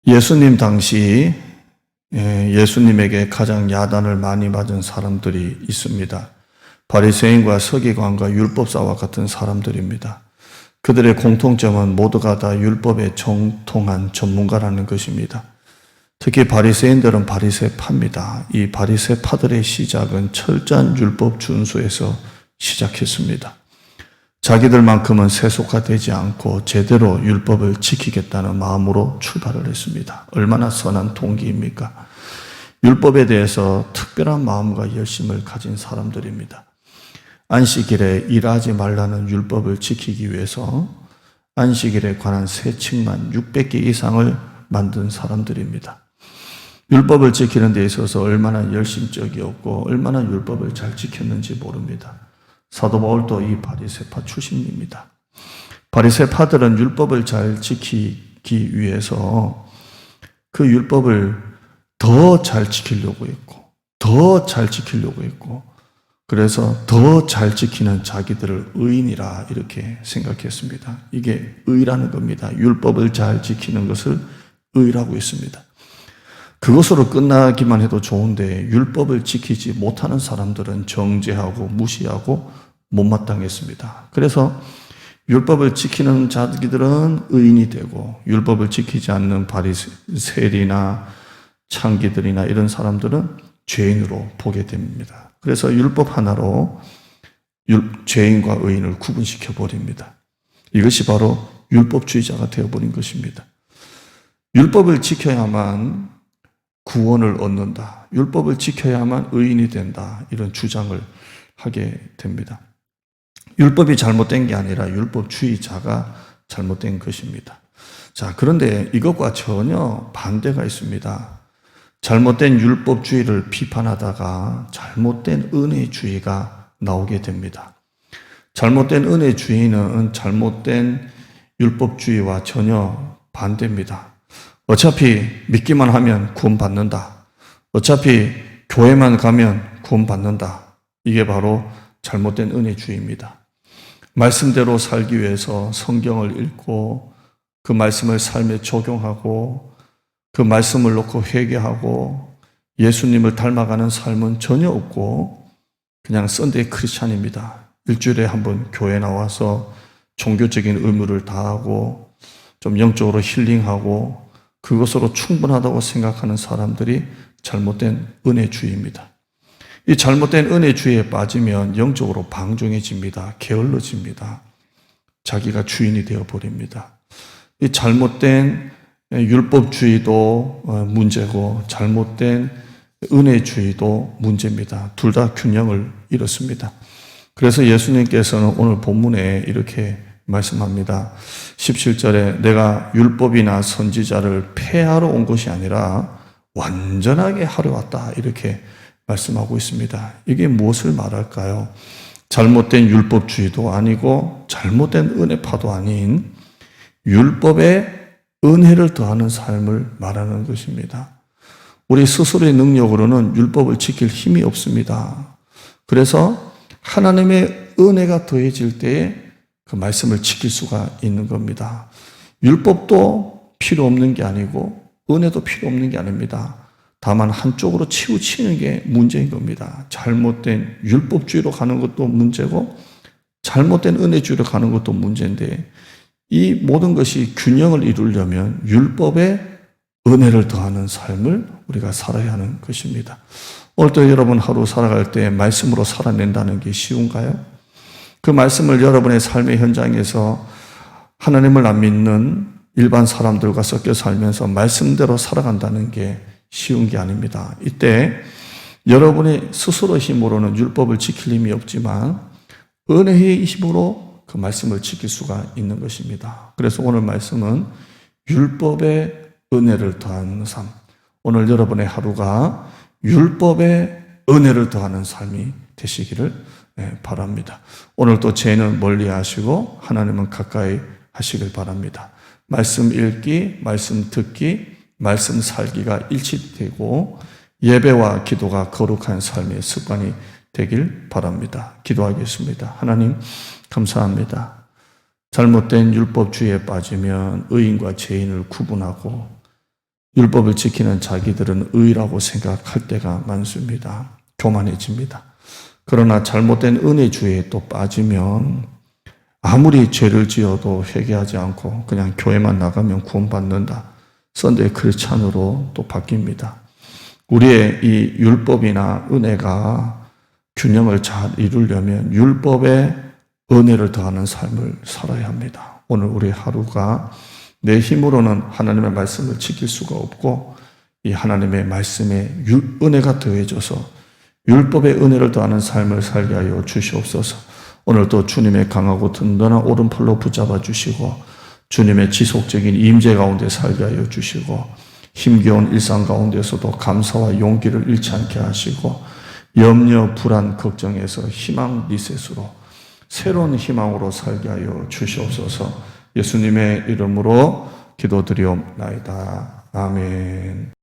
예수님 당시 예수님에게 가장 야단을 많이 맞은 사람들이 있습니다. 바리새인과 서기관과 율법사와 같은 사람들입니다. 그들의 공통점은 모두가 다 율법에 정통한 전문가라는 것입니다. 특히 바리새인들은 바리새파입니다. 이 바리새파들의 시작은 철저한 율법 준수에서 시작했습니다. 자기들만큼은 세속화되지 않고 제대로 율법을 지키겠다는 마음으로 출발을 했습니다. 얼마나 선한 동기입니까? 율법에 대해서 특별한 마음과 열심을 가진 사람들입니다. 안식일에 일하지 말라는 율법을 지키기 위해서 안식일에 관한 새 책만 600개 이상을 만든 사람들입니다. 율법을 지키는 데 있어서 얼마나 열심적이었고 얼마나 율법을 잘 지켰는지 모릅니다. 사도 바울도 이 바리새파 출신입니다. 바리새파들은 율법을 잘 지키기 위해서 그 율법을 더 잘 지키려고 했고 더 잘 지키려고 했고 그래서 더 잘 지키는 자기들을 의인이라 이렇게 생각했습니다. 이게 의라는 겁니다. 율법을 잘 지키는 것을 의라고 했습니다. 그것으로 끝나기만 해도 좋은데 율법을 지키지 못하는 사람들은 정죄하고 무시하고 못마땅했습니다. 그래서 율법을 지키는 자기들은 의인이 되고 율법을 지키지 않는 바리새인이나 창기들이나 이런 사람들은 죄인으로 보게 됩니다. 그래서 율법 하나로 죄인과 의인을 구분시켜 버립니다. 이것이 바로 율법주의자가 되어버린 것입니다. 율법을 지켜야만 구원을 얻는다. 율법을 지켜야만 의인이 된다. 이런 주장을 하게 됩니다. 율법이 잘못된 게 아니라 율법주의자가 잘못된 것입니다. 자, 그런데 이것과 전혀 반대가 있습니다. 잘못된 율법주의를 비판하다가 잘못된 은혜주의가 나오게 됩니다. 잘못된 은혜주의는 잘못된 율법주의와 전혀 반대입니다. 어차피 믿기만 하면 구원받는다. 어차피 교회만 가면 구원받는다. 이게 바로 잘못된 은혜주의입니다. 말씀대로 살기 위해서 성경을 읽고 그 말씀을 삶에 적용하고 그 말씀을 놓고 회개하고 예수님을 닮아가는 삶은 전혀 없고 그냥 썬데이 크리스찬입니다. 일주일에 한 번 교회 나와서 종교적인 의무를 다하고 좀 영적으로 힐링하고 그것으로 충분하다고 생각하는 사람들이 잘못된 은혜주의입니다. 이 잘못된 은혜주의에 빠지면 영적으로 방종해집니다. 게을러집니다. 자기가 주인이 되어버립니다. 이 잘못된 율법주의도 문제고 잘못된 은혜주의도 문제입니다. 둘 다 균형을 잃었습니다. 그래서 예수님께서는 오늘 본문에 이렇게 말씀합니다. 17절에 내가 율법이나 선지자를 폐하러 온 것이 아니라 완전하게 하러 왔다. 이렇게 말씀하고 있습니다. 이게 무엇을 말할까요? 잘못된 율법주의도 아니고 잘못된 은혜파도 아닌 율법에 은혜를 더하는 삶을 말하는 것입니다. 우리 스스로의 능력으로는 율법을 지킬 힘이 없습니다. 그래서 하나님의 은혜가 더해질 때에 그 말씀을 지킬 수가 있는 겁니다. 율법도 필요 없는 게 아니고 은혜도 필요 없는 게 아닙니다. 다만 한쪽으로 치우치는 게 문제인 겁니다. 잘못된 율법주의로 가는 것도 문제고 잘못된 은혜주의로 가는 것도 문제인데 이 모든 것이 균형을 이루려면 율법에 은혜를 더하는 삶을 우리가 살아야 하는 것입니다. 오늘도 여러분 하루 살아갈 때 말씀으로 살아낸다는 게 쉬운가요? 그 말씀을 여러분의 삶의 현장에서 하나님을 안 믿는 일반 사람들과 섞여 살면서 말씀대로 살아간다는 게 쉬운 게 아닙니다. 이때 여러분의 스스로 힘으로는 율법을 지킬 힘이 없지만 은혜의 힘으로 그 말씀을 지킬 수가 있는 것입니다. 그래서 오늘 말씀은 율법의 은혜를 더하는 삶. 오늘 여러분의 하루가 율법의 은혜를 더하는 삶이 되시기를 바랍니다. 오늘도 죄는 멀리 하시고 하나님은 가까이 하시길 바랍니다. 말씀 읽기, 말씀 듣기, 말씀 살기가 일치되고 예배와 기도가 거룩한 삶의 습관이 되길 바랍니다. 기도하겠습니다. 하나님 감사합니다. 잘못된 율법주의에 빠지면 의인과 죄인을 구분하고 율법을 지키는 자기들은 의라고 생각할 때가 많습니다. 교만해집니다. 그러나 잘못된 은혜주의에 또 빠지면 아무리 죄를 지어도 회개하지 않고 그냥 교회만 나가면 구원받는다. 썬데이 크리스찬으로 또 바뀝니다. 우리의 이 율법이나 은혜가 균형을 잘 이루려면 율법에 은혜를 더하는 삶을 살아야 합니다. 오늘 우리 하루가 내 힘으로는 하나님의 말씀을 지킬 수가 없고 이 하나님의 말씀에 은혜가 더해져서 율법의 은혜를 더하는 삶을 살게 하여 주시옵소서. 오늘도 주님의 강하고 든든한 오른팔로 붙잡아 주시고 주님의 지속적인 임재 가운데 살게 하여 주시고 힘겨운 일상 가운데서도 감사와 용기를 잃지 않게 하시고 염려, 불안, 걱정에서 희망 리셋으로 새로운 희망으로 살게 하여 주시옵소서. 예수님의 이름으로 기도드리옵나이다. 아멘.